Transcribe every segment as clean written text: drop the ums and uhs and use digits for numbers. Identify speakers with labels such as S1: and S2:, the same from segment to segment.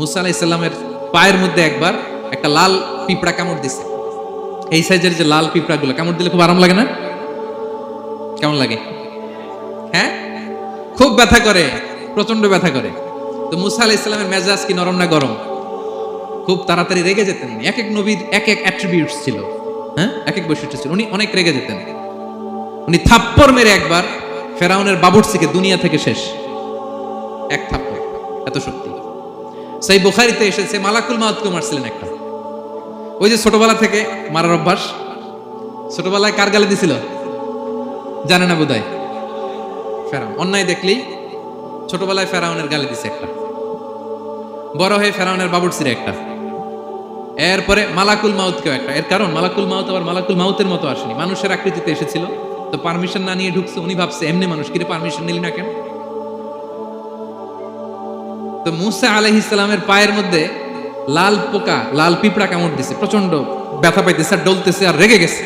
S1: মুসা আলাইহিস সালামের পায়ের মধ্যে একবার একটা লাল পিঁপড়া কামড় দিছে। এই সাইজের যে লাল পিঁপড়াগুলো কামড় দিলে খুব আরাম লাগে না? কেমন লাগে? হ্যাঁ, খুব ব্যথা করে, প্রচন্ড ব্যথা করে। তো মুসা আলাইহিস সালামের মেজাজ কি নরম না গরম? খুব তাড়াতাড়ি রেগে যেতেন। এক এক নবীর এক এক অ্যাট্রিবিউটস ছিল, হ্যাঁ, এক এক বৈশিষ্ট্য ছিল। উনি অনেক রেগে যেতেন। উনি থাপ্পড় মেরে একবার ফেরাউনের বাবুর্চিকে দুনিয়া থেকে শেষ, এক থাপ্পড়, এত শক্তি। সেই বুখারীতে এসেছে মালাকুল মাউতকে মারছিলেন একটা। ওই যে ছোটবেলা থেকে মারার অভ্যাস, ছোটবেলায় কার গালে দিছিল জানে না বোধহয়? ফেরাউন। অন্যায় দেখলেই ছোটবেলায় ফেরাউনের গালে দিছে একটা, বড় হয়ে ফেরাউনের বাবুর্চির একটা, এরপরে মালাকুল মাউতকেও একটা। এর কারণ মালাকুল মাউত আবার মালাকুল মাউতের মতো আসেনি, মানুষের আকৃতিতে এসেছিল। তো পারমিশন না নিয়ে ঢুকছে। উনি ভাবছে এমনি মানুষ, কিরে পারমিশন নিলি না কেন? তো মুসা আলাইহিস সালামের পায়ের মধ্যে লাল পোকা, লাল পিঁপড়া কামড় দিছে। প্রচন্ড ব্যথা পাইতেছে আর ডলতেছে আর রেগে গেছে।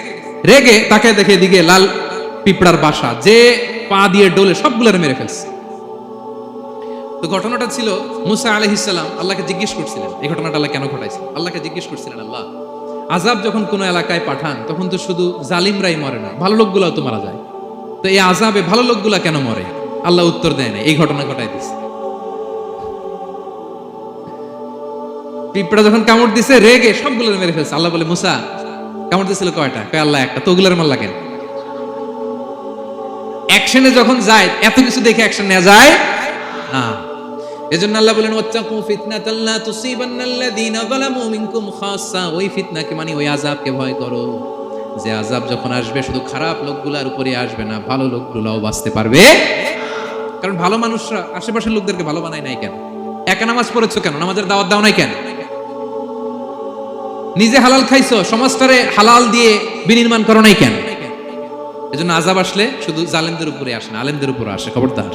S1: রেগে তাকে দেখে দিকে লাল পিঁপড়ার বাসা, যে পা দিয়ে ডলে সবগুলোর মেরে ফেলছে। তো ঘটনাটা ছিল মুসা আলাইহিস সালাম আল্লাহকে জিজ্ঞেস করছিলেন এই ঘটনাটা আল্লাহ কেন ঘটাইছে। আল্লাহকে জিজ্ঞেস করছিলেন, আল্লাহ আযাব যখন কোন এলাকায় পাঠান তখন তো শুধু জালিমরাই মরে না, ভালো লোকগুলাও তো মারা যায়। তো এই আযাবে ভালো লোকগুলা কেন মরে? আল্লাহ উত্তর দেয় না, এই ঘটনা ঘটাই দিছে। পিঁপড়া যখন কামড় দিছে রেগে সবগুলো মেরে ফেলছে। আল্লাহ বলে, মুসা কামড় দিছিল কয়টা? কয় আল্লাহ একটা। তো ওগুলোর মারলা কেন? অ্যাকশনে যখন যায় এত কিছু দেখে অ্যাকশন নেওয়া যায় না। এজন্য আল্লাহ বলেন, ওয়াত্তাকু ফিতনাতাল লা তুসিবান্নাল্লাযীনা যালামু মিনকুম খাসসা। ওই ফিতনাকে মানে ওই আযাবকে ভয় করো, যে আযাব যখন আসবে শুধু খারাপ লোকগুলোর উপরে আসবে না, ভালো লোকগুলোও বাঁচতে পারবে। কারণ ভালো মানুষরা আশেপাশের লোকদেরকে ভালো বানায় নাই কেন? একা নামাজ পড়েছো কেন? নামাজের দাওয়াত দাও নাই কেন? নিজে হালাল খাইছো, সমাজটারে হালাল দিয়ে বিনির্মাণ করো নাই কেন? এজন্য আযাব আসলে শুধু জালেমদের উপরে আসে না, আলেমদের উপরে আসে। খবরদার।